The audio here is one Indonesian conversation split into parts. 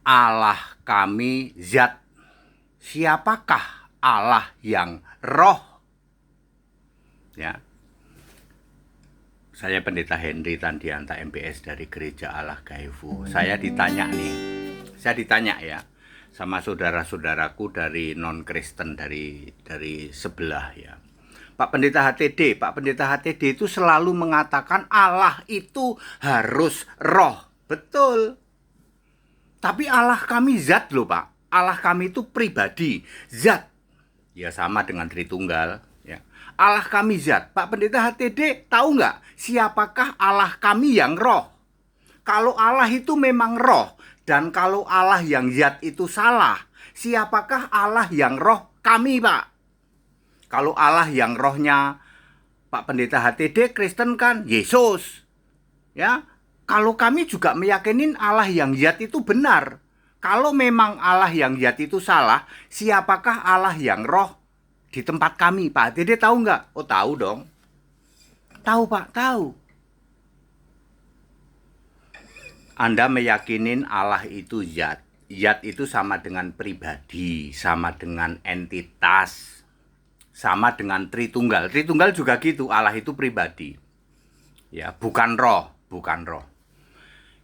Allah kami zat. Siapakah Allah yang roh? Ya. Saya Pendeta Henry Tandianta MPS dari Gereja Allah Gaifu. Saya ditanya ya sama saudara-saudaraku dari non-Kristen dari sebelah ya. Pak Pendeta HTD itu selalu mengatakan Allah itu harus roh. Betul. Tapi Allah kami zat loh Pak. Allah kami itu pribadi, zat. Ya sama dengan Tritunggal. Ya. Allah kami zat. Pak Pendeta HTD tahu nggak siapakah Allah kami yang roh? Kalau Allah itu memang roh dan kalau Allah yang zat itu salah, siapakah Allah yang roh kami Pak? Kalau Allah yang rohnya Pak Pendeta HTD Kristen kan Yesus. Ya. Kalau kami juga meyakinin Allah yang zat itu benar. Kalau memang Allah yang zat itu salah, siapakah Allah yang roh di tempat kami? Pak HTD tahu nggak? Oh tahu dong. Tahu Pak, tahu. Anda meyakinin Allah itu zat. Zat itu sama dengan pribadi, sama dengan entitas. Sama dengan Tritunggal. Tritunggal juga gitu, Allah itu pribadi. Ya, bukan roh.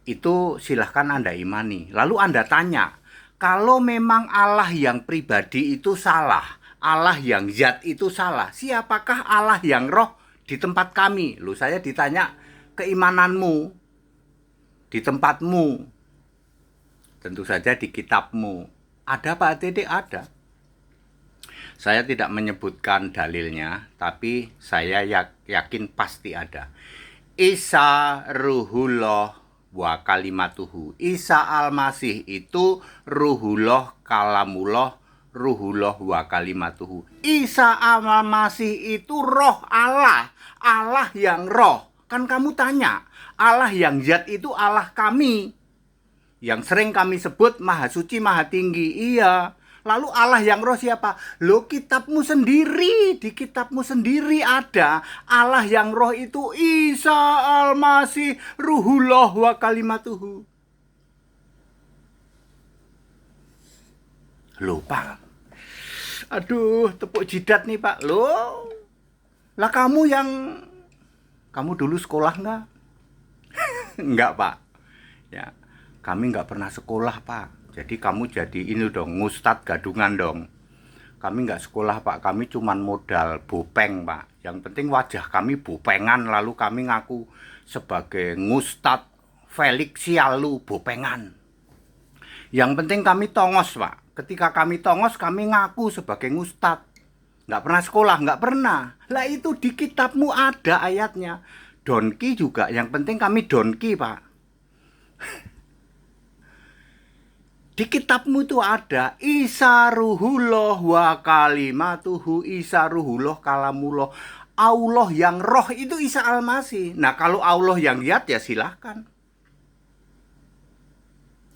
Itu silahkan Anda imani. Lalu Anda tanya, kalau memang Allah yang pribadi itu salah, Allah yang zat itu salah, siapakah Allah yang roh di tempat kami? Loh, saya ditanya keimananmu di tempatmu. Tentu saja di kitabmu. Ada Pak HTD? Ada. Saya tidak menyebutkan dalilnya, tapi saya yakin pasti ada. Isa ruhullah wa kalimatuhu. Isa al-Masih itu ruhullah kalamullah, ruhullah wa kalimatuhu. Isa al-Masih itu roh Allah, Allah yang roh. Kan kamu tanya, Allah yang zat itu Allah kami, yang sering kami sebut Maha Suci, Maha Tinggi. Iya. Lalu Allah yang roh siapa? Loh, kitabmu sendiri. Di kitabmu sendiri ada Allah yang roh itu Isa al-Masih ruhullah wa kalimatuhu. Loh Pak, aduh tepuk jidat nih Pak. Loh, lah kamu dulu sekolah nggak? Enggak Pak. Ya, kami nggak pernah sekolah Pak. Jadi kamu jadi ini dong, ngustad gadungan dong. Kami nggak sekolah Pak, kami cuman modal bopeng Pak. Yang penting wajah kami bopengan, lalu kami ngaku sebagai ngustad Felixialu bopengan. Yang penting kami tongos Pak. Ketika kami tongos, kami ngaku sebagai ngustad. Nggak pernah sekolah, nggak pernah. Lah itu di kitabmu ada ayatnya. Donki juga, yang penting kami donki Pak. Di kitabmu itu ada Isa ruhullah wa kalimatuhu, Isa ruhullah kalamullah. Allah yang roh itu Isa al-Masih. Nah kalau Allah yang zat ya silahkan.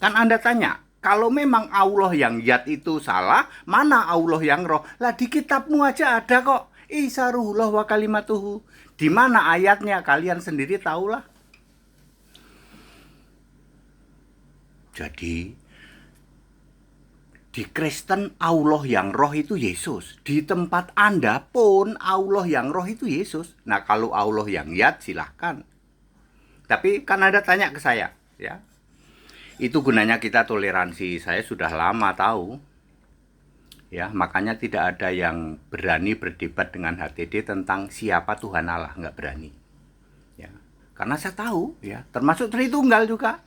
Kan Anda tanya, kalau memang Allah yang zat itu salah, mana Allah yang roh? Lah di kitabmu aja ada kok, Isa ruhullah wa kalimatuhu. Di mana ayatnya? Kalian sendiri tahulah. Jadi di Kristen Allah yang roh itu Yesus. Di tempat Anda pun Allah yang roh itu Yesus. Nah kalau Allah yang zat silahkan. Tapi kan Anda tanya ke saya, ya. Itu gunanya kita toleransi. Saya sudah lama tahu. Ya, makanya tidak ada yang berani berdebat dengan HTD tentang siapa Tuhan Allah, nggak berani. Ya, karena saya tahu, ya, termasuk Tritunggal juga.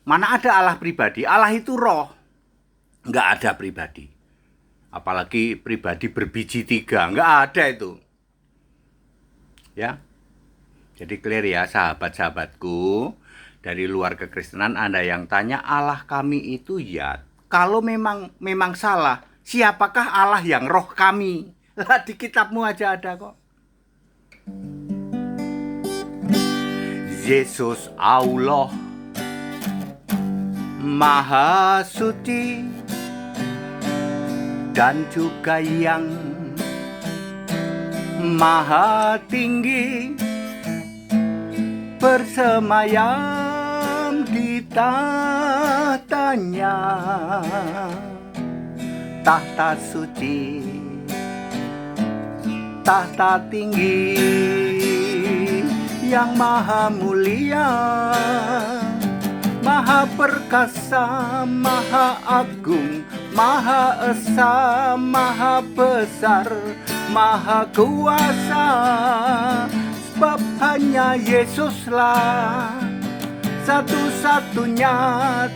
Mana ada Allah pribadi? Allah itu roh. Nggak ada pribadi. Apalagi pribadi berbiji tiga. Nggak ada itu. Ya. Jadi clear ya sahabat-sahabatku. Dari luar kekristenan Anda yang tanya Allah kami itu zat. Kalau memang salah, siapakah Allah yang roh kami? Lah di kitabmu aja ada kok. Yesus Allah Maha Suci dan juga yang Maha Tinggi bersemayam di tahtanya. tahta suci, tahta tinggi, yang maha mulia, maha perkasa, maha agung, maha esa, maha besar, maha kuasa. Sebab hanya Yesuslah satu-satunya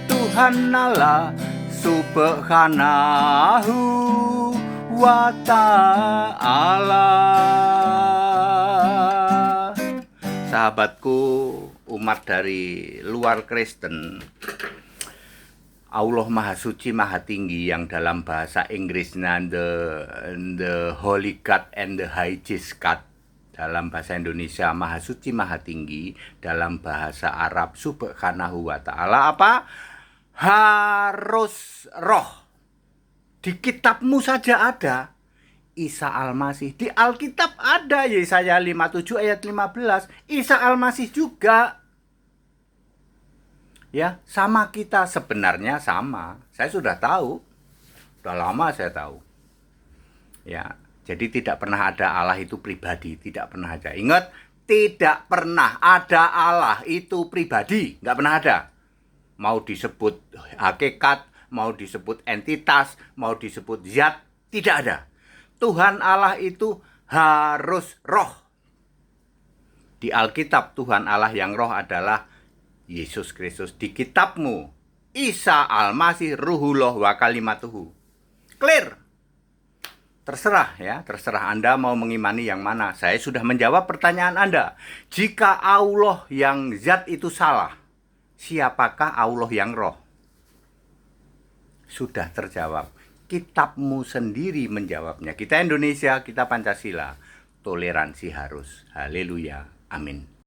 Tuhan Allah Subhanahu wa ta'ala. Sahabatku, umat dari luar Kristen, Allah Maha Suci Maha Tinggi, yang dalam bahasa Inggrisnya the Holy God and the Highest God, dalam bahasa Indonesia Maha Suci Maha Tinggi, dalam bahasa Arab Subhanahu wa ta'ala, apa? Harus roh. Di kitabmu saja ada Isa Al-Masih. Di Alkitab ada Yesaya 57 ayat 15. Isa Al-Masih juga. Ya, sama kita, sebenarnya sama. Saya sudah tahu. Sudah lama saya tahu. Ya, jadi tidak pernah ada Allah itu pribadi, tidak pernah ada. Ingat, tidak pernah ada Allah itu pribadi, nggak pernah ada. Mau disebut hakikat, mau disebut entitas, mau disebut zat, tidak ada. Tuhan Allah itu harus roh. Di Alkitab Tuhan Allah yang roh adalah Yesus Kristus. Di kitabmu Isa Al-Masih Ruhullah wa Kalimatuhu. Clear. Terserah ya, terserah Anda mau mengimani yang mana. Saya sudah menjawab pertanyaan Anda. Jika Allah yang zat itu salah, siapakah Allah yang roh? Sudah terjawab. Kitabmu sendiri menjawabnya. Kita Indonesia, kita Pancasila. Toleransi harus. Haleluya. Amin.